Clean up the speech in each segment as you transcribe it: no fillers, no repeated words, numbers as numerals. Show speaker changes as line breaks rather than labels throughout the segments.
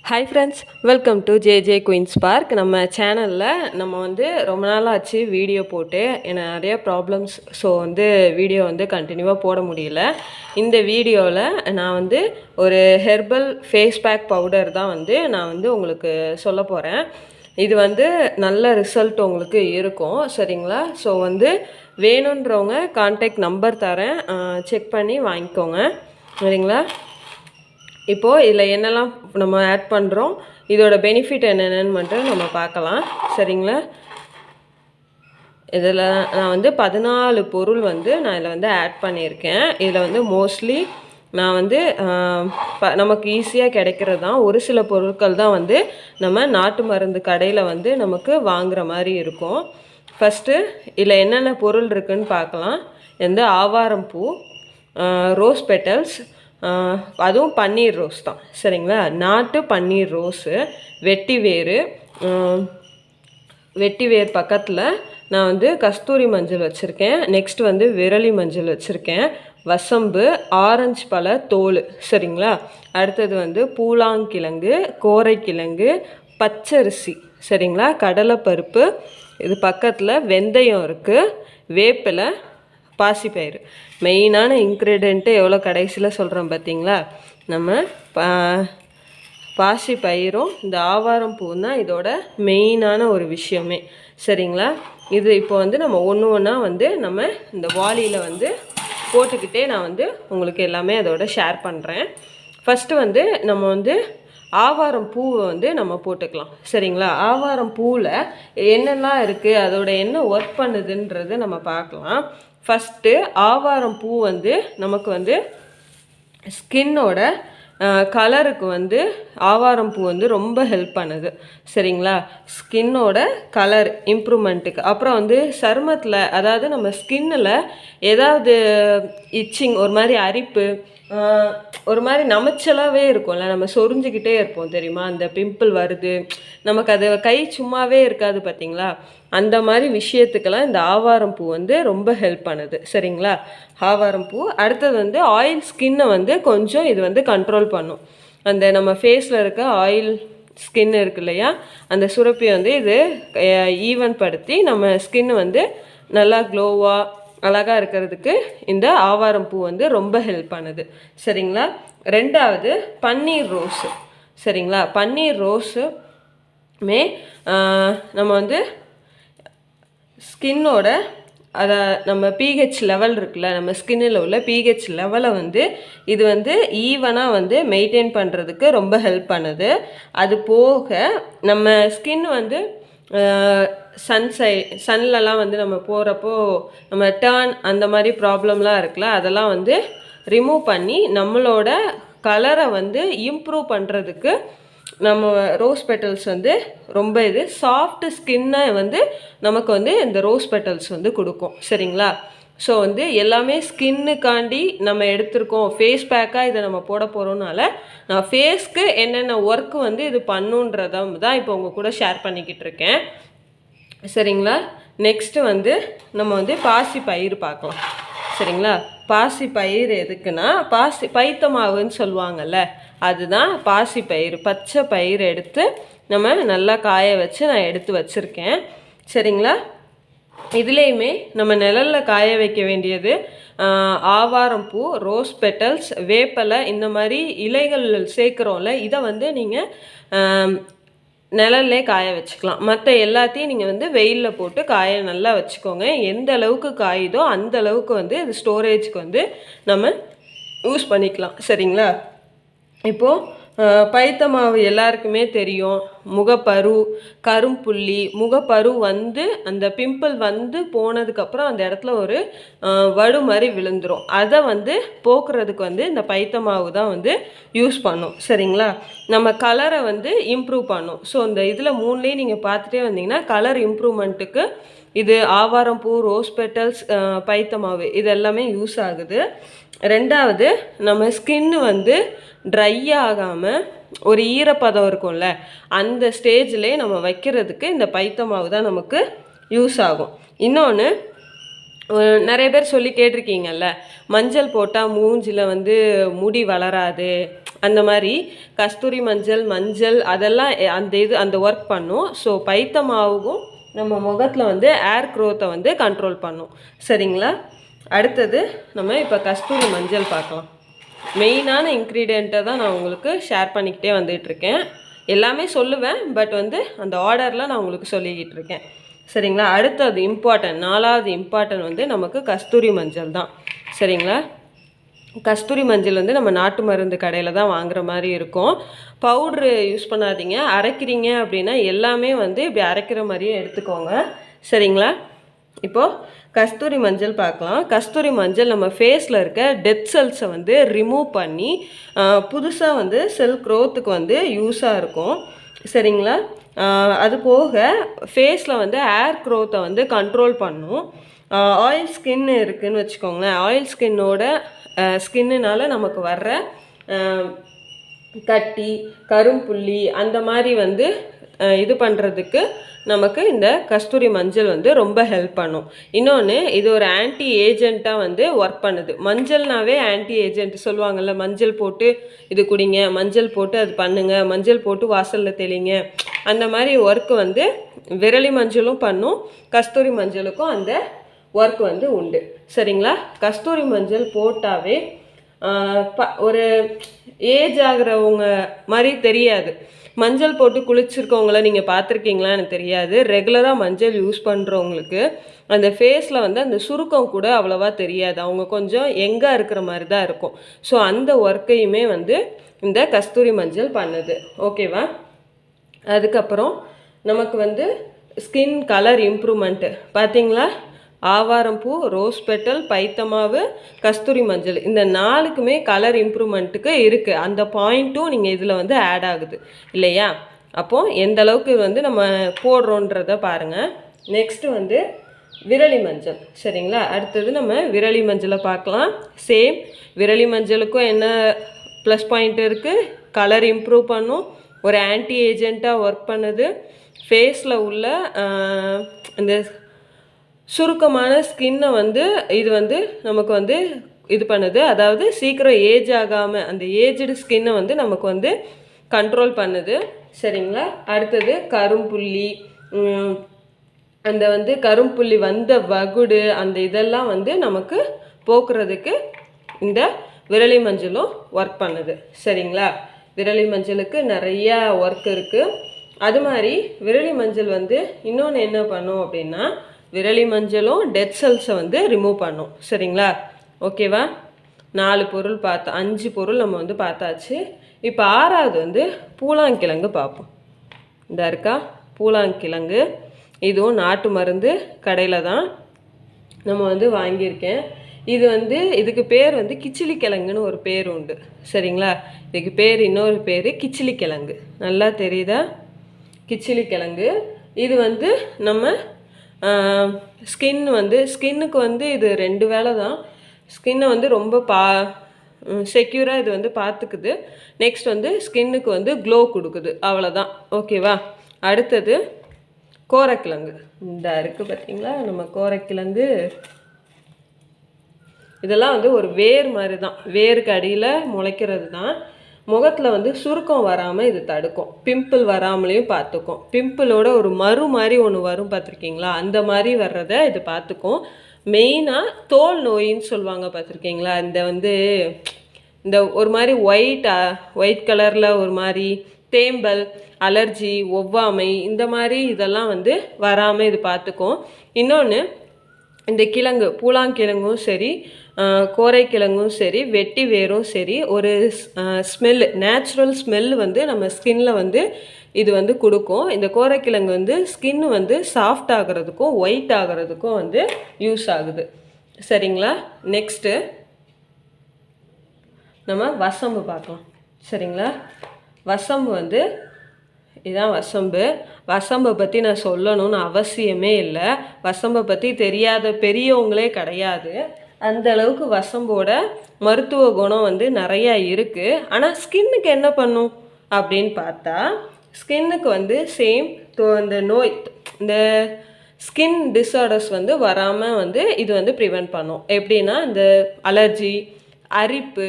Hi friends, welcome to J Queens Park. நம்ம சேனலில் நம்ம வந்து ரொம்ப நாளாச்சு வீடியோ போட்டு எனக்கு நிறைய ப்ராப்ளம்ஸ். ஸோ வந்து வீடியோ வந்து கண்டினியூவாக போட முடியல. இந்த வீடியோவில் நான் வந்து ஒரு ஹெர்பல் ஃபேஸ் பேக் பவுடர் தான் வந்து நான் வந்து உங்களுக்கு சொல்ல போகிறேன். இது வந்து நல்ல ரிசல்ட் உங்களுக்கு இருக்கும், சரிங்களா? ஸோ வந்து வேணுன்றவங்க கான்டாக்ட் நம்பர் தரேன், செக் பண்ணி வாங்கிக்கோங்க, சரிங்களா? இப்போது இதில் என்னெல்லாம் நம்ம ஆட் பண்ணுறோம், இதோட பெனிஃபிட் என்னென்னு மட்டும் நம்ம பார்க்கலாம், சரிங்களா? இதில் நான் வந்து 14 பொருள் வந்து நான் இதில் வந்து ஆட் பண்ணியிருக்கேன். இதில் வந்து மோஸ்ட்லி நான் வந்து நமக்கு ஈஸியாக கிடைக்கிறது தான். ஒரு சில பொருட்கள் தான் வந்து நம்ம நாட்டு மருந்து கடையில் வந்து நமக்கு வாங்குகிற மாதிரி இருக்கும். ஃபஸ்ட்டு இதில் என்னென்ன பொருள் இருக்குதுன்னு பார்க்கலாம். இந்த ஆவாரம் பூ, ரோஸ் பெட்டல்ஸ், அதுவும் பன்னீர் ரோஸ் தான், சரிங்களா? நாட்டு பன்னீர் ரோஸு, வெட்டி வேர் பக்கத்தில் நான் வந்து கஸ்தூரி மஞ்சள் வச்சுருக்கேன். நெக்ஸ்ட் வந்து விரலி மஞ்சள் வச்சுருக்கேன், வசம்பு, ஆரஞ்சு பழ தோல், சரிங்களா? அடுத்தது வந்து பூலாங்கிழங்கு, கோரைக்கிழங்கு, பச்சரிசி, சரிங்களா? கடலைப்பருப்பு, இது பக்கத்தில் வெந்தயம் இருக்குது, வேப்பிலை, பாசிப்பயிறு. மெயினான இன்க்ரீடியண்ட்டு எவ்வளோ கடைசியில் சொல்கிறோம் பார்த்தீங்களா? நம்ம பாசிப்பயிரும் இந்த ஆவாரம் பூவும் தான் இதோட மெயினான ஒரு விஷயமே, சரிங்களா? இது இப்போ வந்து நம்ம ஒன்று ஒன்றா வந்து நம்ம இந்த வாளியில் வந்து போட்டுக்கிட்டே நான் வந்து உங்களுக்கு எல்லாமே அதோட ஷேர் பண்ணுறேன். ஃபஸ்ட்டு வந்து நம்ம வந்து ஆவாரம் பூவை வந்து நம்ம போட்டுக்கலாம், சரிங்களா? ஆவாரம் பூவில் என்னெல்லாம் இருக்குது, அதோட என்ன ஒர்க் பண்ணுதுன்றது நம்ம பார்க்கலாம். ஃபஸ்ட்டு ஆவாரம் பூ வந்து நமக்கு வந்து ஸ்கின்னோட கலருக்கு வந்து ஆவாரம் பூ வந்து ரொம்ப ஹெல்ப் பண்ணுது, சரிங்களா? ஸ்கின்னோட கலர் இம்ப்ரூவ்மெண்ட்டுக்கு. அப்புறம் வந்து சருமத்தில், அதாவது நம்ம ஸ்கின்னில் ஏதாவது இச்சிங், ஒரு மாதிரி அரிப்பு, ஒரு மாதிரி நமைச்சலாகவே இருக்கும்ல, நம்ம சொரிஞ்சிக்கிட்டே இருப்போம் தெரியுமா? அந்த பிம்பிள் வருது நமக்கு, அது கை சும்மாவே இருக்காது பார்த்தீங்களா? அந்த மாதிரி விஷயத்துக்கெல்லாம் இந்த ஆவாரம் பூ வந்து ரொம்ப ஹெல்ப் பண்ணுது, சரிங்களா? ஆவாரம் பூ. அடுத்தது வந்து ஆயில் ஸ்கின்னை வந்து கொஞ்சம் இது வந்து கண்ட்ரோல் பண்ணும். அந்த நம்ம ஃபேஸில் இருக்க ஆயில் ஸ்கின் இருக்கு இல்லையா, அந்த சுரப்பி வந்து இது ஈவன் படுத்தி நம்ம ஸ்கின் வந்து நல்லா க்ளோவாக அழகாக இருக்கிறதுக்கு இந்த ஆவாரம் பூ வந்து ரொம்ப ஹெல்ப் பண்ணுது, சரிங்களா? ரெண்டாவது பன்னீர் ரோஸு, சரிங்களா? பன்னீர் ரோஸுமே நம்ம வந்து ஸ்கின்னோட அதை நம்ம பிஹெச் லெவல் இருக்குல்ல, நம்ம ஸ்கின்னில் உள்ள பிஹெச் லெவலை வந்து இது வந்து ஈவனாக வந்து மெயின்டைன் பண்ணுறதுக்கு ரொம்ப ஹெல்ப் பண்ணுது. அது போக நம்ம ஸ்கின் வந்து சன்லலாம் வந்து நம்ம போகிறப்போ நம்ம டர்ன் அந்த மாதிரி ப்ராப்ளம்லாம் இருக்குல்ல, அதெல்லாம் வந்து ரிமூவ் பண்ணி நம்மளோட கலரை வந்து இம்ப்ரூவ் பண்ணுறதுக்கு நம்ம ரோஸ் பெட்டல்ஸ் வந்து ரொம்ப இது சாஃப்ட் ஸ்கின்னை வந்து நமக்கு வந்து இந்த ரோஸ் பெட்டல்ஸ் வந்து கொடுக்கும், சரிங்களா? ஸோ வந்து எல்லாமே ஸ்கின்னுக்காண்டி நம்ம எடுத்திருக்கோம். ஃபேஸ் பேக்காக இதை நம்ம போட போகிறோம்னால நான் ஃபேஸ்க்கு என்னென்ன ஒர்க்கு வந்து இது பண்ணுன்றதை தான் இப்போ உங்கள் கூட ஷேர் பண்ணிக்கிட்டு இருக்கேன், சரிங்களா? நெக்ஸ்ட்டு வந்து நம்ம வந்து பாசி பயிர் பார்க்கலாம், சரிங்களா? பாசி பயிர் எதுக்குன்னா, பைத்த மாவுன்னு சொல்லுவாங்கள்ல, அதுதான் பாசி பயிர். பச்சை பயிர் எடுத்து நம்ம நல்லா காய வச்சு நான் எடுத்து வச்சுருக்கேன், சரிங்களா? இதுலேயுமே நம்ம நிழலில் காய வைக்க வேண்டியது ஆவாரம் பூ, ரோஸ் பெட்டல்ஸ், வேப்பலை, இந்த மாதிரி இலைகள் சேர்க்குறோம்ல, இதை வந்து நீங்கள் நிழல்லே காய வச்சுக்கலாம். மற்ற எல்லாத்தையும் நீங்கள் வந்து வெயிலில் போட்டு காய நல்லா வச்சுக்கோங்க. எந்த அளவுக்கு காயுதோ அந்த அளவுக்கு வந்து இது ஸ்டோரேஜ்க்கு வந்து நம்ம யூஸ் பண்ணிக்கலாம், சரிங்களா? இப்போது பைத்த மாவு எல்லாருக்குமே தெரியும். முகப்பரு, கரும்புள்ளி, முகப்பரு வந்து அந்த பிம்பிள் வந்து போனதுக்கப்புறம் அந்த இடத்துல ஒரு வடு மாதிரி விழுந்துடும். அதை வந்து போக்குறதுக்கு வந்து இந்த பைத்த மாவு தான் வந்து யூஸ் பண்ணும், சரிங்களா? நம்ம கலரை வந்து இம்ப்ரூவ் பண்ணும். ஸோ இந்த இதில் மூணுலேயும் நீங்கள் பார்த்துட்டே வந்தீங்கன்னா கலர் இம்ப்ரூவ்மெண்ட்டுக்கு இது ஆவாரம் பூ, ரோஸ் பெட்டல்ஸ், பைத்த மாவு இது எல்லாமே யூஸ் ஆகுது. ரெண்டாவது, நம்ம ஸ்கின்னு வந்து ட்ரை ஆகாமல் ஒரு ஈரப்பதம் இருக்கும்ல, அந்த ஸ்டேஜ்லேயே நம்ம வைக்கிறதுக்கு இந்த பைத்த மாவு தான் நமக்கு யூஸ் ஆகும். இன்னொன்று, நிறைய பேர் சொல்லி கேட்டிருக்கீங்கல்ல, மஞ்சள் போட்டால் மூஞ்சில் வந்து முடி வளராது, அந்த மாதிரி கஸ்தூரி மஞ்சள் அதெல்லாம் அந்த ஒர்க் பண்ணும். ஸோ பைத்த மாவும் நம்ம முகத்தில் வந்து ஏர் க்ரோத்தை வந்து கண்ட்ரோல் பண்ணும். சரிங்களா? அடுத்தது நம்ம இப்போ கஸ்தூரி மஞ்சள் பார்க்கலாம். மெயினான இன்க்ரீடியண்ட்டை தான் நான் உங்களுக்கு ஷேர் பண்ணிக்கிட்டே வந்துகிட்ருக்கேன். எல்லாமே சொல்லுவேன், பட் வந்து அந்த ஆர்டரில் நான் உங்களுக்கு சொல்லிக்கிட்டு இருக்கேன். சரிங்களா? அடுத்தது இம்பார்ட்டன்ட், 4வது இம்பார்ட்டன்ட் வந்து நமக்கு கஸ்தூரி மஞ்சள் தான். சரிங்களா? கஸ்தூரி மஞ்சள் வந்து நம்ம நாட்டு மருந்து கடையில் தான் வாங்குற மாதிரி இருக்கும். பவுட்ரு யூஸ் பண்ணாதீங்க. அரைக்கிறீங்க அப்படின்னா எல்லாமே வந்து இப்படி அரைக்கிற மாதிரியே எடுத்துக்கோங்க. சரிங்களா? இப்போது கஸ்தூரி மஞ்சள் பார்க்கலாம். கஸ்தூரி மஞ்சள் நம்ம ஃபேஸில் இருக்க டெத் செல்ஸை வந்து ரிமூவ் பண்ணி புதுசாக வந்து செல் க்ரோத்துக்கு வந்து யூஸாக இருக்கும். சரிங்களா? அது போக ஃபேஸில் வந்து ஏர் க்ரோத்தை வந்து கண்ட்ரோல் பண்ணும். ஆயில் ஸ்கின் இருக்குதுன்னு வச்சுக்கோங்களேன். ஆயில் ஸ்கின்னுனால நமக்கு வர்ற கட்டி, கரும்புள்ளி அந்த மாதிரி வந்து இது பண்ணுறதுக்கு நமக்கு இந்த கஸ்தூரி மஞ்சள் வந்து ரொம்ப ஹெல்ப் பண்ணும். இன்னொன்று, இது ஒரு ஆன்டி ஏஜெண்ட்டாக வந்து ஒர்க் பண்ணுது. மஞ்சள்னாவே ஆன்டி ஏஜென்ட் சொல்லுவாங்கள்ல, மஞ்சள் போட்டு இது குடிங்க, மஞ்சள் போட்டு அது பண்ணுங்க, மஞ்சள் போட்டு வாசலில் தெளிங்க, அந்த மாதிரி ஒர்க்கு வந்து விரலி மஞ்சளும் பண்ணும், கஸ்தூரி மஞ்சளுக்கும் அந்த ஒர்க் வந்து உண்டு. சரிங்களா? கஸ்தூரி மஞ்சள் போட்டாவே ஒரு ஏஜ் ஆகிறவங்க மாதிரி தெரியாது. மஞ்சள் போட்டு குளிச்சிருக்கவங்கள நீங்கள் பார்த்துருக்கீங்களா எனக்கு தெரியாது. ரெகுலராக மஞ்சள் யூஸ் பண்ணுறவங்களுக்கு அந்த ஃபேஸில் வந்து அந்த சுருக்கம் கூட அவ்வளோவா தெரியாது. அவங்க கொஞ்சம் எங்கே இருக்கிற மாதிரி தான் இருக்கும். ஸோ அந்த ஒர்க்கையுமே வந்து இந்த கஸ்தூரி மஞ்சள் பண்ணுது. ஓகேவா? அதுக்கப்புறம் நமக்கு வந்து ஸ்கின் கலர் இம்ப்ரூவ்மெண்ட்டு பார்த்தீங்களா? ஆவாரம்பூ, ரோஸ் பெட்டல், பைத்தமாவு, கஸ்தூரி மஞ்சள், இந்த 4க்குமே கலர் இம்ப்ரூவ்மெண்ட்டுக்கு இருக்குது. அந்த பாயிண்ட்டும் நீங்கள் இதில் வந்து ஆட் ஆகுது இல்லையா? அப்போது எந்த அளவுக்கு வந்து நம்ம போடுறோன்றத பாருங்கள். நெக்ஸ்ட்டு வந்து விரலி மஞ்சள். சரிங்களா? அடுத்தது நம்ம விரலி மஞ்சளை பார்க்கலாம். சேம் விரலி மஞ்சளுக்கும் என்ன ப்ளஸ் பாயிண்ட் இருக்குது? கலர் இம்ப்ரூவ் பண்ணும், ஒரு ஆன்டி ஏஜெண்ட்டாக ஒர்க் பண்ணுது, ஃபேஸில் உள்ள இந்த சுருக்கமான ஸ்கின்னை வந்து இது வந்து நமக்கு வந்து இது பண்ணுது. அதாவது சீக்கிரம் ஏஜ் ஆகாமல் அந்த ஏஜ்டு ஸ்கின்னை வந்து நமக்கு வந்து கண்ட்ரோல் பண்ணுது. சரிங்களா? அடுத்தது கரும்புள்ளி, அந்த வந்து கரும்புள்ளி வந்த வகுடு, அந்த இதெல்லாம் வந்து நமக்கு போக்குறதுக்கு இந்த விரலி மஞ்சளும் ஒர்க் பண்ணுது. சரிங்களா? விரலி மஞ்சளுக்கு நிறையா ஒர்க் இருக்குது. அது மாதிரி விரலி மஞ்சள் வந்து இன்னொன்று என்ன பண்ணும் அப்படின்னா, விரலி மஞ்சளும் டெட் செல்ஸை வந்து ரிமூவ் பண்ணும். சரிங்களா? ஓகேவா? 4 பொருள் பார்த்தா 5 பொருள் நம்ம வந்து பார்த்தாச்சு. இப்போ 6வது வந்து பூலாங்கிழங்கு பார்ப்போம். இந்த இருக்கா பூலாங்கிழங்கு. இதுவும் நாட்டு மருந்து கடையில் தான் நம்ம வந்து வாங்கியிருக்கேன். இது வந்து இதுக்கு பேர் வந்து கிச்சிலி கிழங்குன்னு ஒரு பேர் உண்டு. சரிங்களா? இதுக்கு பேர் இன்னொரு பேர் கிச்சிலி கிழங்கு. நல்லா தெரியுதா? கிச்சிலி கிழங்கு. இது வந்து நம்ம ஸ்கின்னுக்கு வந்து இது 2 வேலை தான். ஸ்கின்னை வந்து ரொம்ப செக்யூராக இது வந்து பார்த்துக்குது. நெக்ஸ்ட் வந்து ஸ்கின்னுக்கு வந்து க்ளோ கொடுக்குது. அவ்வளோதான். ஓகேவா? அடுத்தது கோரைக்கிழங்கு. இந்த இருக்குது பார்த்தீங்களா? நம்ம கோரைக்கிழங்கு இதெல்லாம் வந்து ஒரு வேர் மாதிரி தான், வேருக்கு அடியில் முளைக்கிறது தான். முகத்தில் வந்து சுருக்கம் வராமல் இது தடுக்கும், பிம்பிள் வராமலையும் பார்த்துக்கும். பிம்பிளோட ஒரு மறு மாதிரி ஒன்று வரும் பார்த்துருக்கீங்களா? அந்த மாதிரி வர்றதை இது பார்த்துக்கும். மெயினாக தோல் நோயின்னு சொல்லுவாங்க பார்த்துருக்கீங்களா? இந்த ஒரு மாதிரி ஒயிட் கலரில் ஒரு மாதிரி தேம்பல், அலர்ஜி, ஒவ்வாமை, இந்த மாதிரி இதெல்லாம் வந்து வராமல் இது பார்த்துக்கும். இன்னொன்று, இந்த கிழங்கு பூலாங்கிழங்கும் சரி, கோரைக்கிழங்கும் சரி, வெட்டி வேரும் சரி, ஒரு நேச்சுரல் ஸ்மெல் வந்து நம்ம ஸ்கின்ல வந்து இது வந்து கொடுக்கும். இந்த கோரைக்கிழங்கு வந்து ஸ்கின் வந்து சாஃப்ட் ஆகிறதுக்கும் ஒயிட் ஆகிறதுக்கும் வந்து யூஸ் ஆகுது. சரிங்களா? நெக்ஸ்ட்டு நம்ம வசம்பு பார்க்கலாம். சரிங்களா? வசம்பு வந்து இதுதான் வசம்பு. வசம்பை பற்றி நான் சொல்லணும்னு அவசியமே இல்லை. வசம்பை பற்றி தெரியாத பெரியவங்களே கிடையாது. அந்த அளவுக்கு வசம்போட மருத்துவ குணம் வந்து நிறையா இருக்குது. ஆனால் ஸ்கின்னுக்கு என்ன பண்ணும் அப்படின்னு பார்த்தா, ஸ்கின்னுக்கு வந்து சேம் இந்த ஸ்கின் டிஸார்டர்ஸ் வந்து வராமல் வந்து இது வந்து ப்ரிவெண்ட் பண்ணும். எப்படின்னா இந்த அலர்ஜி, அரிப்பு,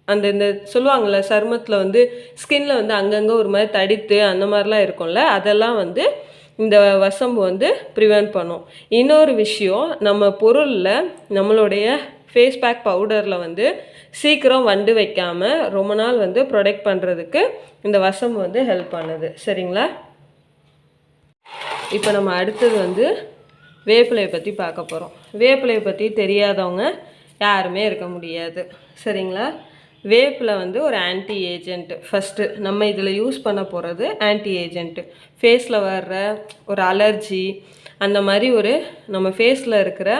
அந்த இந்த சொல்லுவாங்கள்ல சருமத்தில் வந்து ஸ்கின்ல வந்து அங்கங்கே ஒரு மாதிரி தடித்து அந்த மாதிரிலாம் இருக்கும்ல, அதெல்லாம் வந்து இந்த வசம்பு வந்து ப்ரிவெண்ட் பண்ணும். இன்னொரு விஷயம், நம்ம பொருளில் நம்மளுடைய ஃபேஸ் பேக் பவுடரில் வந்து சீக்கிரம் வண்டு வைக்காமல் ரொம்ப நாள் வந்து ப்ரொடெக்ட் பண்ணுறதுக்கு இந்த வசம்பு வந்து ஹெல்ப் பண்ணுது. சரிங்களா? இப்போ நம்ம அடுத்தது வந்து வேப்பிலையை பற்றி பார்க்க போகிறோம். வேப்பிலையை பற்றி தெரியாதவங்க யாருமே இருக்க முடியாது. சரிங்களா? வேப்பிலை வந்து ஒரு ஆன்டி ஏஜென்ட்டு. ஃபஸ்ட்டு நம்ம இதில் யூஸ் பண்ண போகிறது ஆன்டி ஏஜென்ட்டு. ஃபேஸில் வர்ற ஒரு அலர்ஜி அந்த மாதிரி ஒரு நம்ம ஃபேஸில் இருக்கிற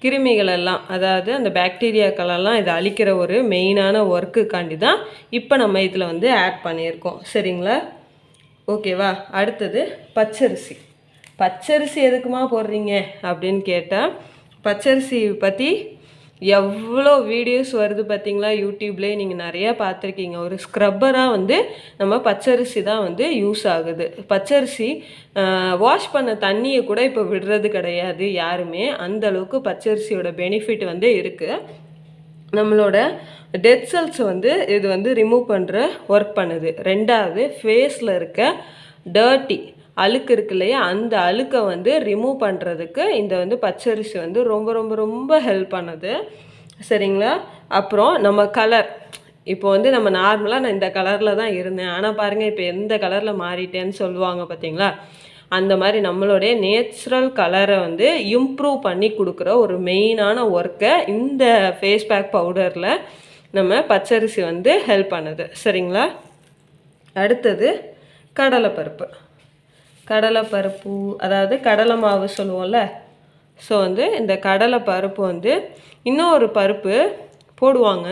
கிருமிகளெல்லாம், அதாவது அந்த பாக்டீரியாக்களெல்லாம் இதை அழிக்கிற ஒரு மெயினான ஒர்க்குக்காண்டி தான் இப்போ நம்ம இதில் வந்து ஆட் பண்ணியிருக்கோம். சரிங்களா? ஓகேவா? அடுத்தது பச்சரிசி. பச்சரிசி எதுக்குமா போடுறீங்க அப்படின்னு கேட்டால், பச்சரிசி பற்றி எவ்வளோ வீடியோஸ் வருது பார்த்தீங்களா? யூடியூப்லேயே நீங்கள் நிறையா பார்த்துருக்கீங்க. ஒரு ஸ்க்ரப்பராக வந்து நம்ம பச்சரிசி தான் வந்து யூஸ் ஆகுது. பச்சரிசி வாஷ் பண்ண தண்ணியை கூட இப்போ விடுறது கிடையாது யாருமே. அந்த அளவுக்கு பச்சரிசியோட பெனிஃபிட் வந்து இருக்குது. நம்மளோட டெட் செல்ஸ் வந்து இது வந்து ரிமூவ் பண்ணுற ஒர்க் பண்ணுது. ரெண்டாவது, ஃபேஸில் இருக்க டர்ட்டி அழுக்கு இருக்கு இல்லையா, அந்த அழுக்கை வந்து ரிமூவ் பண்ணுறதுக்கு இந்த வந்து பச்சரிசி வந்து ரொம்ப ரொம்ப ரொம்ப ஹெல்ப் பண்ணுது. சரிங்களா? அப்புறம் நம்ம கலர், இப்போ வந்து நம்ம நார்மலாக நான் இந்த கலரில் தான் இருந்தேன், ஆனால் பாருங்கள் இப்போ எந்த கலரில் மாறிட்டேன்னு சொல்லுவாங்க பார்த்தீங்களா? அந்த மாதிரி நம்மளுடைய நேச்சுரல் கலரை வந்து இம்ப்ரூவ் பண்ணி கொடுக்குற ஒரு மெயினான ஒர்க்கை இந்த ஃபேஸ் பேக் பவுடரில் நம்ம பச்சரிசி வந்து ஹெல்ப் பண்ணுது. சரிங்களா? அடுத்தது கடலைப்பருப்பு. கடலைப்பருப்பு அதாவது கடலை மாவு சொல்லுவோம்ல. ஸோ வந்து இந்த கடலைப்பருப்பு வந்து இன்னொரு பருப்பு போடுவாங்க.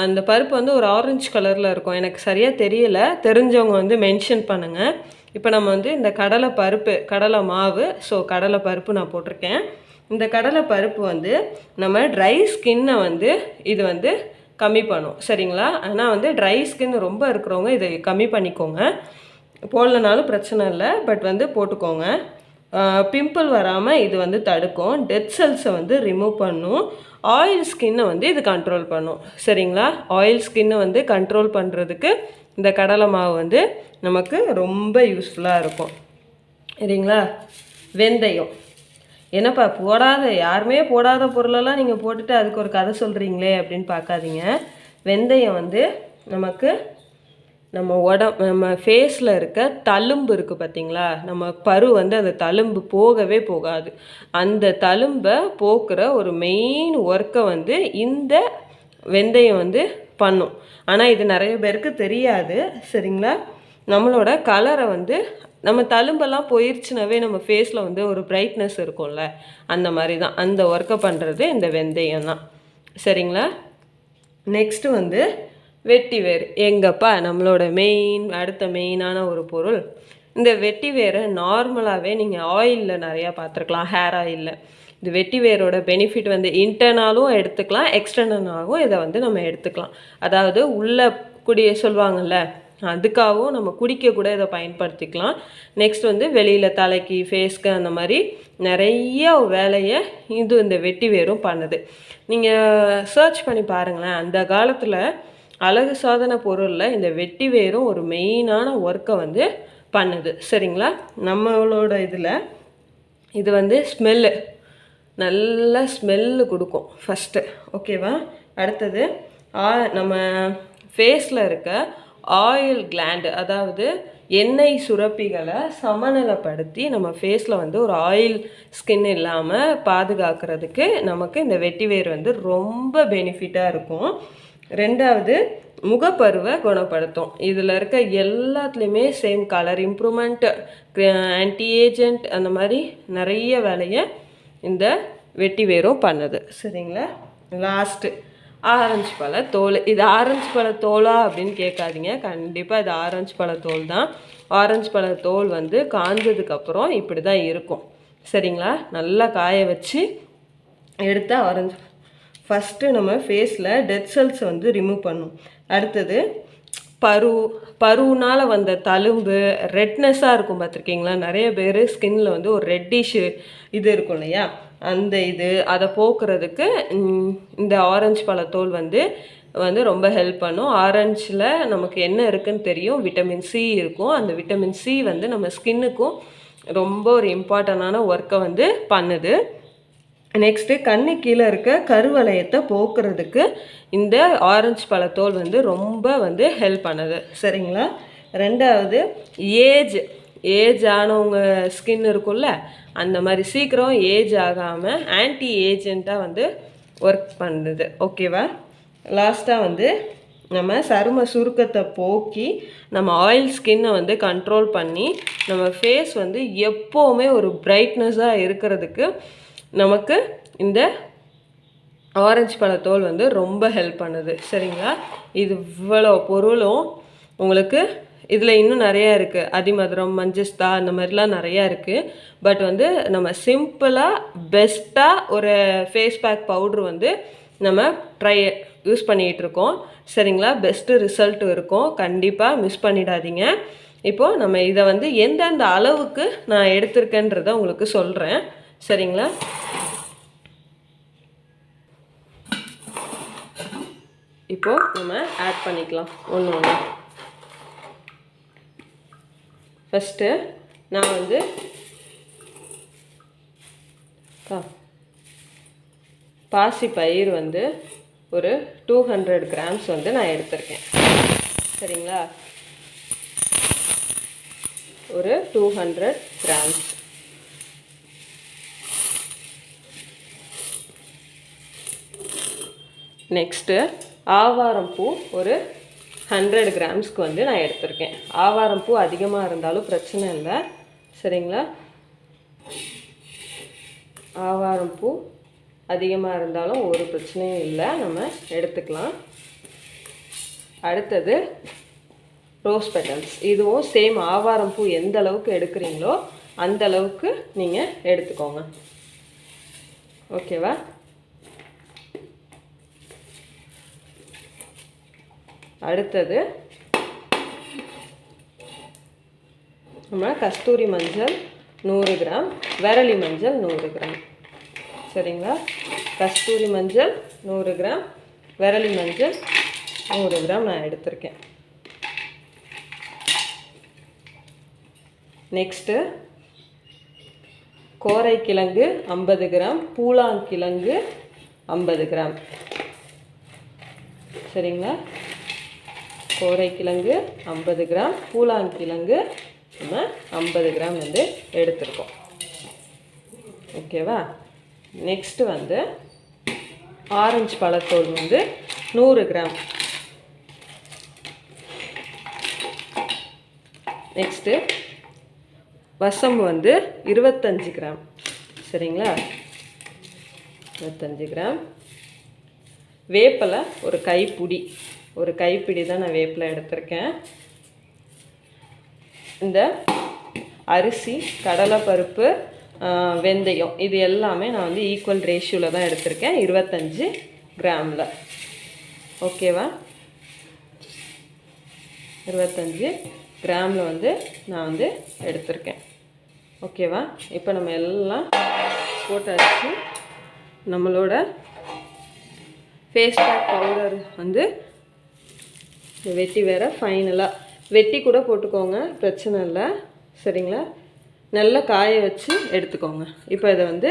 அந்த பருப்பு வந்து ஒரு ஆரஞ்சு கலரில் இருக்கும். எனக்கு சரியாக தெரியல, தெரிஞ்சவங்க வந்து மென்ஷன் பண்ணுங்கள். இப்போ நம்ம வந்து இந்த கடலைப்பருப்பு, கடலை மாவு, ஸோ கடலைப்பருப்பு நான் போட்டிருக்கேன். இந்த கடலைப்பருப்பு வந்து நம்ம ட்ரை ஸ்கின்னை வந்து இது வந்து கம்மி பண்ணும். சரிங்களா? ஆனால் வந்து ட்ரை ஸ்கின் ரொம்ப இருக்கிறவங்க இதை கம்மி பண்ணிக்கோங்க. போடலனாலும் பிரச்சனை இல்லை, பட் வந்து போட்டுக்கோங்க. பிம்பிள் வராமல் இது வந்து தடுக்கும். டெட் செல்ஸை வந்து ரிமூவ் பண்ணும். ஆயில் ஸ்கின்னை வந்து இது கண்ட்ரோல் பண்ணும். சரிங்களா? ஆயில் ஸ்கின்னை வந்து கண்ட்ரோல் பண்ணுறதுக்கு இந்த கடலை மாவு வந்து நமக்கு ரொம்ப யூஸ்ஃபுல்லாக இருக்கும். சரிங்களா? வெந்தயம். என்னப்பா போடாத, யாருமே போடாத பொருளெல்லாம் நீங்கள் போட்டுட்டு அதுக்கு ஒரு கதை சொல்கிறீங்களே அப்படின்னு பார்க்காதீங்க. வெந்தயம் வந்து நமக்கு நம்ம ஃபேஸில் இருக்க தழும்பு இருக்குது பார்த்தீங்களா, நம்ம பரு வந்து அந்த தழும்பு போகவே போகாது. அந்த தழும்பை போக்குற ஒரு மெயின் ஒர்க்கை வந்து இந்த வெந்தயம் வந்து பண்ணும். ஆனால் இது நிறைய பேருக்கு தெரியாது. சரிங்களா? நம்மளோட கலரை வந்து நம்ம தழும்பெல்லாம் போயிடுச்சுனாவே நம்ம ஃபேஸில் வந்து ஒரு பிரைட்னஸ் இருக்கும்ல, அந்த மாதிரி தான் அந்த ஒர்க்கை பண்ணுறது இந்த வெந்தயம் தான். சரிங்களா? நெக்ஸ்ட்டு வந்து வெட்டி வேர். எங்கப்பா நம்மளோட அடுத்த மெயினான ஒரு பொருள் இந்த வெட்டி வேரை. நார்மலாகவே நீங்கள் ஆயிலில் நிறையா பார்த்துருக்கலாம், ஹேர் ஆயிலில். இந்த வெட்டி வேரோட பெனிஃபிட் வந்து இன்டர்னலாகவும் எடுத்துக்கலாம், எக்ஸ்டர்னலாகவும் இதை வந்து நம்ம எடுத்துக்கலாம். அதாவது உள்ள சொல்லுவாங்கள்ல, அதுக்காகவும் நம்ம குடிக்க கூட இதை பயன்படுத்திக்கலாம். நெக்ஸ்ட் வந்து வெளியில் தலைக்கு, ஃபேஸ்க்கு அந்த மாதிரி நிறைய வேலையை இந்த வெட்டி வேரும் பண்ணுது. நீங்கள் சர்ச் பண்ணி பாருங்களேன், அந்த காலத்தில் அழகு சாதன பொருளில் இந்த வெட்டி வேரும் ஒரு மெயினான ஒர்க்கை வந்து பண்ணுது. சரிங்களா? நம்மளோட இதில் இது வந்து ஸ்மெல்லு, நல்ல ஸ்மெல்லு கொடுக்கும் ஃபஸ்ட்டு. ஓகேவா? அடுத்தது நம்ம ஃபேஸில் இருக்க ஆயில் கிளாண்டு, அதாவது எண்ணெய் சுரப்பிகளை சமநிலைப்படுத்தி நம்ம ஃபேஸில் வந்து ஒரு ஆயில் ஸ்கின் இல்லாமல் பாதுகாக்கிறதுக்கு நமக்கு இந்த வெட்டி வேர் வந்து ரொம்ப பெனிஃபிட்டாக இருக்கும். ரெண்டாவது, முகப்பருவை குணப்படுத்தும். இதில் இருக்க எல்லாத்துலேயுமே same colour improvement, anti agent, அந்த மாதிரி நிறைய வேலையை இந்த வெட்டி வேரும் பண்ணுது. சரிங்களா? லாஸ்ட்டு ஆரஞ்சு பழ தோல். இது ஆரஞ்சு பழ தோலா அப்படின்னு கேட்காதீங்க, கண்டிப்பாக இது ஆரஞ்சு பழ தோல் தான். ஆரஞ்சு பழ தோல் வந்து காஞ்சதுக்கப்புறம் இப்படி தான் இருக்கும். சரிங்களா? நல்லா காய வச்சு எடுத்த ஆரஞ்சு. ஃபஸ்ட்டு நம்ம ஃபேஸில் டெட் செல்ஸை வந்து ரிமூவ் பண்ணும். அடுத்தது பருவுனால் வந்த தழும்பு ரெட்னஸாக இருக்கும் பார்த்துருக்கீங்களா? நிறைய பேர் ஸ்கின்னில் வந்து ஒரு ரெட்டிஷு இது இருக்கும் இல்லையா, அந்த அதை போக்குறதுக்கு இந்த ஆரஞ்சு பழத்தோல் வந்து ரொம்ப ஹெல்ப் பண்ணும். ஆரஞ்சில் நமக்கு என்ன இருக்குதுன்னு தெரியும், விட்டமின் சி இருக்கும். அந்த விட்டமின் சி வந்து நம்ம ஸ்கின்னுக்கும் ரொம்ப ஒரு இம்பார்ட்டண்டான ஒர்க்கை வந்து பண்ணுது. நெக்ஸ்ட்டு கண்ணு கீழே இருக்க கருவளையத்தை போக்குறதுக்கு இந்த ஆரஞ்சு பழத்தோல் வந்து ரொம்ப வந்து ஹெல்ப் பண்ணுது. சரிங்களா? ரெண்டாவது ஏஜ் ஆனவங்க ஸ்கின் இருக்கும்ல, அந்த மாதிரி சீக்கிரம் ஏஜ் ஆகாமல் ஆன்டி ஏஜெண்ட்டாக வந்து ஒர்க் பண்ணுது. ஓகேவா? லாஸ்ட்டாக வந்து நம்ம சரும சுருக்கத்தை போக்கி நம்ம ஆயில் ஸ்கின்னை வந்து கண்ட்ரோல் பண்ணி நம்ம ஃபேஸ் வந்து எப்போவுமே ஒரு பிரைட்னஸாக இருக்கிறதுக்கு நமக்கு இந்த ஆரஞ்சு பழத்தோல் வந்து ரொம்ப ஹெல்ப் பண்ணுது. சரிங்களா? இது இவ்வளோ பொருளும் உங்களுக்கு இதில் இன்னும் நிறையா இருக்குது. அதிமதுரம், மஞ்சஸ்தா, அந்த மாதிரிலாம் நிறையா இருக்குது. பட் வந்து நம்ம சிம்பிளாக பெஸ்ட்டாக ஒரு ஃபேஸ் பேக் பவுட்ரு வந்து நம்ம யூஸ் பண்ணிகிட்ருக்கோம். சரிங்களா? பெஸ்ட்டு ரிசல்ட் இருக்கும். கண்டிப்பாக மிஸ் பண்ணிடாதீங்க. இப்போது நம்ம இதை வந்து எந்தெந்த அளவுக்கு நான் எடுத்திருக்கேன்றதை உங்களுக்கு சொல்கிறேன். சரிங்களா? இப்போது நம்ம ஆட் பண்ணிக்கலாம் ஒன்று. ஃபஸ்ட்டு நான் வந்து பாசி பயிர் வந்து ஒரு 200 கிராம்ஸ் வந்து நான் எடுத்திருக்கேன். சரிங்களா? ஒரு 200 கிராம்ஸ். நெக்ஸ்ட்டு ஆவாரம் பூ ஒரு 100 கிராம்ஸ்க்கு வந்து நான் எடுத்திருக்கேன். ஆவாரம் பூ அதிகமாக இருந்தாலும் பிரச்சனை இல்லை. சரிங்களா? ஆவாரம் பூ அதிகமாக இருந்தாலும் ஒரு பிரச்சனையும் இல்லை, நம்ம எடுத்துக்கலாம். அடுத்தது ரோஸ் பெட்டல்ஸ். இதுவும் சேம் ஆவாரம் பூ எந்த அளவுக்கு எடுக்கிறீங்களோ அந்த அளவுக்கு நீங்கள் எடுத்துக்கோங்க. ஓகேவா? அடுத்தது நம்ம கஸ்தூரி மஞ்சள் 100 கிராம், விரலி மஞ்சள் 100 கிராம். சரிங்களா? கஸ்தூரி மஞ்சள் 100 கிராம், விரலி மஞ்சள் 100 கிராம் நான் எடுத்திருக்கேன். நெக்ஸ்ட்டு கோரைக்கிழங்கு 50 கிராம், பூலாங்கிழங்கு 50 கிராம். சரிங்களா? கோரைக்கிழங்கு 50 கிராம், பூலாங்கிழங்கு நம்ம 50 கிராம் வந்து எடுத்துருக்கோம். ஓகேவா? நெக்ஸ்ட்டு வந்து ஆரஞ்சு பழத்தோல் வந்து 100 கிராம். நெக்ஸ்ட்டு வசம்பு வந்து 25 கிராம். சரிங்களா? 25 கிராம். வேப்பிலை ஒரு கைப்பிடி தான் நான் வேப்பிலை எடுத்திருக்கேன். இந்த அரிசி, கடலைப்பருப்பு, வெந்தயம் இது எல்லாமே நான் வந்து ஈக்குவல் ரேஷியோவில் தான் எடுத்திருக்கேன், 25 கிராமில். ஓகேவா? 25 கிராமில் வந்து நான் வந்து எடுத்திருக்கேன். ஓகேவா? இப்போ நம்ம எல்லாம் போட்டாச்சு. நம்மளோட ஃபேஸ் பேக் பவுடர் வந்து வெட்டி வேறு ஃபைனலாக வெட்டி கூட போட்டுக்கோங்க, பிரச்சனை இல்லை. சரிங்களா? நல்லா காய வச்சு எடுத்துக்கோங்க. இப்போ இதை வந்து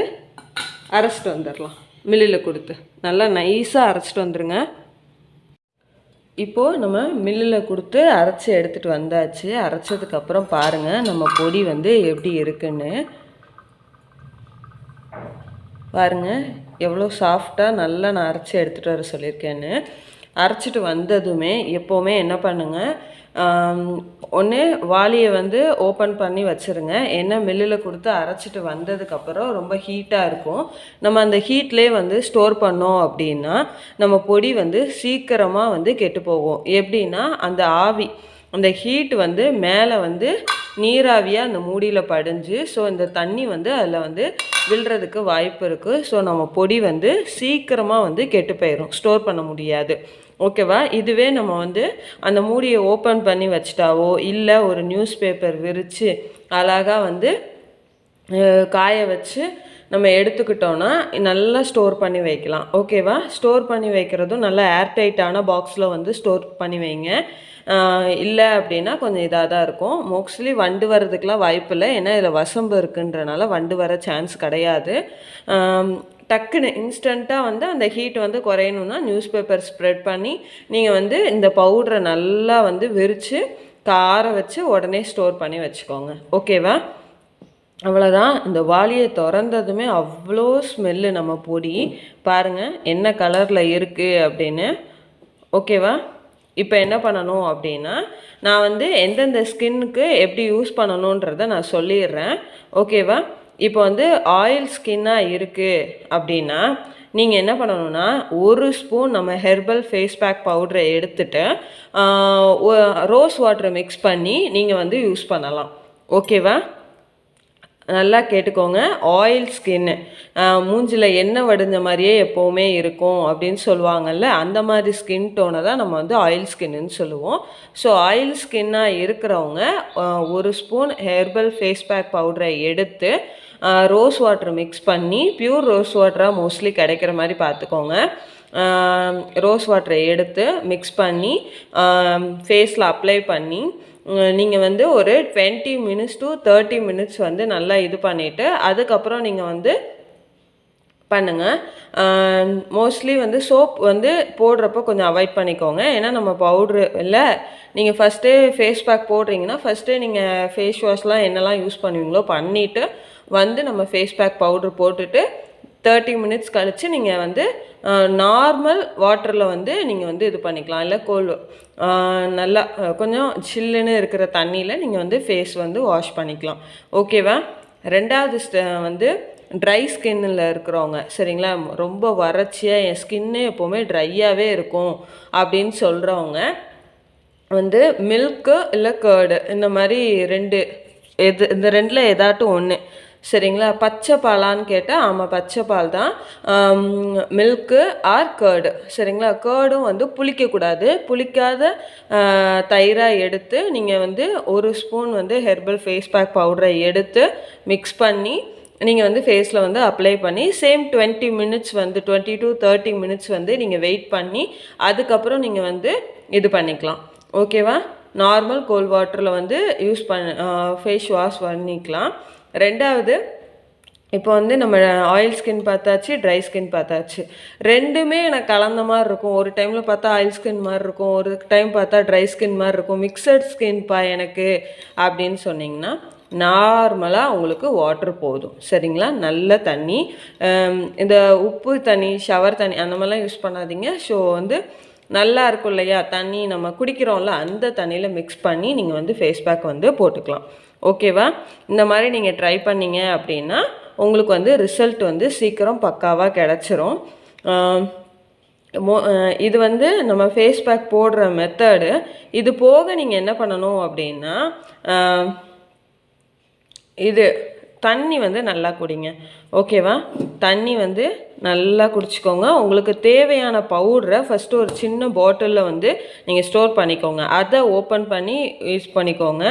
அரைச்சிட்டு வந்துடலாம். மில்லில் கொடுத்து நல்லா நைஸாக அரைச்சிட்டு வந்துடுங்க. இப்போது நம்ம மில்லில் கொடுத்து அரைச்சி எடுத்துகிட்டு வந்தாச்சு. அரைச்சதுக்கப்புறம் பாருங்கள் நம்ம பொடி வந்து எப்படி இருக்குன்னு பாருங்கள். எவ்வளோ சாஃப்டாக நல்லா நான் அரைச்சி எடுத்துகிட்டு வர சொல்லியிருக்கேன்னு. அரைச்சிட்டு வந்ததுமே எப்போவுமே என்ன பண்ணுங்கள், ஒன்று வாளியை வந்து ஓப்பன் பண்ணி வச்சுருங்க. ஏன்னா மில்லில் கொடுத்து அரைச்சிட்டு வந்ததுக்கப்புறம் ரொம்ப ஹீட்டாக இருக்கும். நம்ம அந்த ஹீட்லேயே வந்து ஸ்டோர் பண்ணோம் அப்படின்னா நம்ம பொடி வந்து சீக்கிரமாக வந்து கெட்டு போகும். எப்படின்னா அந்த ஹீட் வந்து மேலே வந்து நீராவியாக அந்த மூடியில் படிஞ்சு, ஸோ இந்த தண்ணி வந்து அதில் வந்து விழுறதுக்கு வாய்ப்பு இருக்குது. ஸோ நம்ம பொடி வந்து சீக்கிரமாக வந்து கெட்டு போயிடும், ஸ்டோர் பண்ண முடியாது. ஓகேவா? இதுவே நம்ம வந்து அந்த மூடியை ஓப்பன் பண்ணி வச்சுட்டாவோ இல்லை ஒரு நியூஸ் பேப்பர் விரித்து அழகாக வந்து காய வச்சு நம்ம எடுத்துக்கிட்டோன்னா நல்லா ஸ்டோர் பண்ணி வைக்கலாம். ஓகேவா? ஸ்டோர் பண்ணி வைக்கிறதும் நல்லா ஏர்டைட்டான பாக்ஸில் வந்து ஸ்டோர் பண்ணி வைங்க. இல்லை அப்படின்னா கொஞ்சம் இதாக தான் இருக்கும். மோஸ்ட்லி வண்டு வர்றதுக்கெலாம் வாய்ப்பு இல்லை, ஏன்னா இதில் வசம்பு இருக்குன்றனால வண்டு வர சான்ஸ் கிடையாது. டக்குன்னு இன்ஸ்டண்ட்டாக வந்து அந்த ஹீட் வந்து குறையணுன்னா நியூஸ் பேப்பர் ஸ்ப்ரெட் பண்ணி நீங்கள் வந்து இந்த பவுடரை நல்லா வந்து விரித்து கார வச்சு உடனே ஸ்டோர் பண்ணி வச்சுக்கோங்க. ஓகேவா? அவ்வளோதான். இந்த வாளியை திறந்ததுமே அவ்வளோ ஸ்மெல்லு நம்ம பொடி. பாருங்கள் என்ன கலரில் இருக்குது அப்படின்னு. ஓகேவா? இப்போ என்ன பண்ணணும் அப்படின்னா, நான் வந்து எந்தெந்த ஸ்கின்னுக்கு எப்படி யூஸ் பண்ணணுன்றதை நான் சொல்லிடுறேன். ஓகேவா? இப்போ வந்து ஆயில் ஸ்கின்னாக இருக்குது அப்படின்னா நீங்கள் என்ன பண்ணணுன்னா, 1 ஸ்பூன் நம்ம ஹெர்பல் ஃபேஸ் பேக் பவுடரை எடுத்துகிட்டு ரோஸ் வாட்டரை மிக்ஸ் பண்ணி நீங்கள் வந்து யூஸ் பண்ணலாம். ஓகேவா? நல்லா கேட்டுக்கோங்க. ஆயில் ஸ்கின்னு, மூஞ்சில் எண்ணெய் வடிஞ்ச மாதிரியே எப்போவுமே இருக்கும் அப்படின்னு சொல்லுவாங்கள்ல, அந்த மாதிரி ஸ்கின் டோனை தான் நம்ம வந்து ஆயில் ஸ்கின்னு சொல்லுவோம். ஸோ ஆயில் ஸ்கின்னாக இருக்கிறவங்க 1 ஸ்பூன் ஹெர்பல் ஃபேஸ் பேக் பவுடரை எடுத்து ரோஸ் வாட்டர் மிக்ஸ் பண்ணி, பியூர் ரோஸ் வாட்டராக மோஸ்ட்லி கிடைக்கிற மாதிரி பார்த்துக்கோங்க. ரோஸ் வாட்டரை எடுத்து மிக்ஸ் பண்ணி ஃபேஸில் அப்ளை பண்ணி நீங்கள் வந்து ஒரு 20 மினிட்ஸ் to 30 மினிட்ஸ் வந்து நல்லா இது பண்ணிவிட்டு அதுக்கப்புறம் நீங்கள் வந்து பண்ணுங்கள். மோஸ்ட்லி வந்து சோப் வந்து போடுறப்போ கொஞ்சம் அவாய்ட் பண்ணிக்கோங்க. ஏன்னா நம்ம பவுட்ரு இல்லை, நீங்கள் ஃபஸ்ட்டே ஃபேஸ் பேக் போடுறீங்கன்னா ஃபஸ்ட்டே நீங்கள் ஃபேஸ் வாஷ்லாம் என்னெல்லாம் யூஸ் பண்ணுவீங்களோ பண்ணிவிட்டு வந்து நம்ம ஃபேஸ் பேக் பவுட்ரு போட்டுட்டு 30 மினிட்ஸ் கழித்து நீங்கள் வந்து நார்மல் வாட்டரில் வந்து நீங்கள் வந்து இது பண்ணிக்கலாம். இல்லை நல்லா கொஞ்சம் சில்லுன்னு இருக்கிற தண்ணியில் நீங்கள் வந்து ஃபேஸ் வந்து வாஷ் பண்ணிக்கலாம். ஓகேவா? ரெண்டாவது வந்து ட்ரை ஸ்கின்னில் இருக்கிறவங்க, சரிங்களா, ரொம்ப வறட்சியாக என் ஸ்கின்னே எப்போவுமே ட்ரையாகவே இருக்கும் அப்படின்னு சொல்கிறவங்க வந்து மில்க்கு இல்லை கர்டு இந்த மாதிரி இந்த ரெண்டில் ஏதாட்டும் ஒன்று, சரிங்களா. பச்சை பாலான்னு கேட்டால் ஆமாம் பச்சை பால் தான். மில்க்கு ஆர் கர்டு, சரிங்களா. கர்டும் வந்து புளிக்கக்கூடாது. புளிக்காத தயிராக எடுத்து நீங்கள் வந்து 1 ஸ்பூன் வந்து ஹெர்பல் ஃபேஸ் பேக் பவுடரை எடுத்து மிக்ஸ் பண்ணி நீங்கள் வந்து ஃபேஸில் வந்து அப்ளை பண்ணி சேம் 20 மினிட்ஸ் வந்து 20 to 30 மினிட்ஸ் வந்து நீங்கள் வெயிட் பண்ணி அதுக்கப்புறம் நீங்கள் வந்து இது பண்ணிக்கலாம். ஓகேவா? நார்மல் கோல்ட் வாட்டரில் வந்து யூஸ் ஃபேஸ் வாஷ் பண்ணிக்கலாம். ரெண்டாவது, இப்போ வந்து நம்ம ஆயில் ஸ்கின் பார்த்தாச்சு, ட்ரை ஸ்கின் பார்த்தாச்சு. ரெண்டுமே எனக்கு கலந்த மாதிரி இருக்கும். ஒரு டைமில் பார்த்தா ஆயில் ஸ்கின் மாதிரி இருக்கும், ஒரு டைம் பார்த்தா ட்ரை ஸ்கின் மாதிரி இருக்கும். மிக்சட் ஸ்கின்ப்பா எனக்கு அப்படின்னு சொன்னிங்கன்னா நார்மலாக உங்களுக்கு வாட்டர் போதும், சரிங்களா. நல்ல தண்ணி, இந்த உப்பு தண்ணி, ஷவர் தண்ணி அந்த மாதிரிலாம் யூஸ் பண்ணாதீங்க. ஸோ வந்து நல்லா இருக்கும் இல்லையா தண்ணி, நம்ம குடிக்கிறோம்ல அந்த தண்ணியில் மிக்ஸ் பண்ணி நீங்கள் வந்து ஃபேஸ் பேக் வந்து போட்டுக்கலாம். ஓகேவா? இந்த மாதிரி நீங்கள் ட்ரை பண்ணிங்க அப்படின்னா உங்களுக்கு வந்து ரிசல்ட் வந்து சீக்கிரம் பக்காவாக கிடச்சிரும். இது வந்து நம்ம ஃபேஸ் பேக் போடுற மெத்தடு. இது போக நீங்கள் என்ன பண்ணணும் அப்படின்னா இது தண்ணி வந்து நல்லா குடிங்க. ஓகேவா? தண்ணி வந்து நல்லா குடிச்சிக்கோங்க. உங்களுக்கு தேவையான பவுடரை ஃபஸ்ட்டு ஒரு சின்ன பாட்டிலில் வந்து நீங்கள் ஸ்டோர் பண்ணிக்கோங்க. அதை ஓப்பன் பண்ணி யூஸ் பண்ணிக்கோங்க.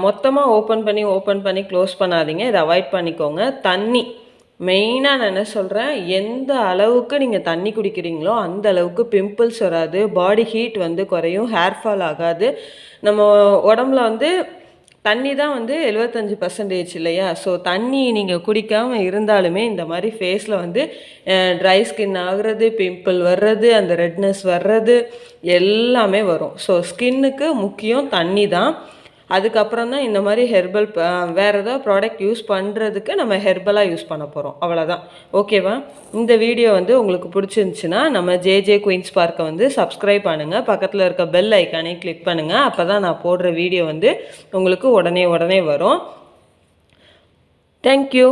மொத்தமாக ஓப்பன் பண்ணி க்ளோஸ் பண்ணாதீங்க. இதை அவாய்ட் பண்ணிக்கோங்க. தண்ணி மெயினாக நான் என்ன சொல்கிறேன், எந்த அளவுக்கு நீங்கள் தண்ணி குடிக்கிறீங்களோ அந்த அளவுக்கு பிம்பிள்ஸ் வராது, பாடி ஹீட் வந்து குறையும், ஹேர் ஃபால் ஆகாது. நம்ம உடம்புல வந்து தண்ணி தான் வந்து 75% இல்லையா. ஸோ தண்ணி நீங்கள் குடிக்காமல் இருந்தாலுமே இந்த மாதிரி ஃபேஸில் வந்து ட்ரை ஸ்கின் ஆகுறது, பிம்பிள் வர்றது, அந்த ரெட்னஸ் வர்றது எல்லாமே வரும். ஸோ ஸ்கின்னுக்கு முக்கியம் தண்ணி தான். அதுக்கப்புறம் தான் இந்த மாதிரி ஹெர்பல் வேறு ஏதாவது ப்ராடக்ட் யூஸ் பண்ணுறதுக்கு நம்ம ஹெர்பலாக யூஸ் பண்ண போகிறோம். அவ்வளோதான். ஓகேவா? இந்த வீடியோ வந்து உங்களுக்கு பிடிச்சிருந்துச்சின்னா நம்ம ஜேஜே குயின்ஸ் பார்க்கை வந்து சப்ஸ்கிரைப் பண்ணுங்கள். பக்கத்தில் இருக்க பெல் ஐக்கானே கிளிக் பண்ணுங்கள். அப்போ தான் நான் போடுற வீடியோ வந்து உங்களுக்கு உடனே வரும். தேங்க்யூ.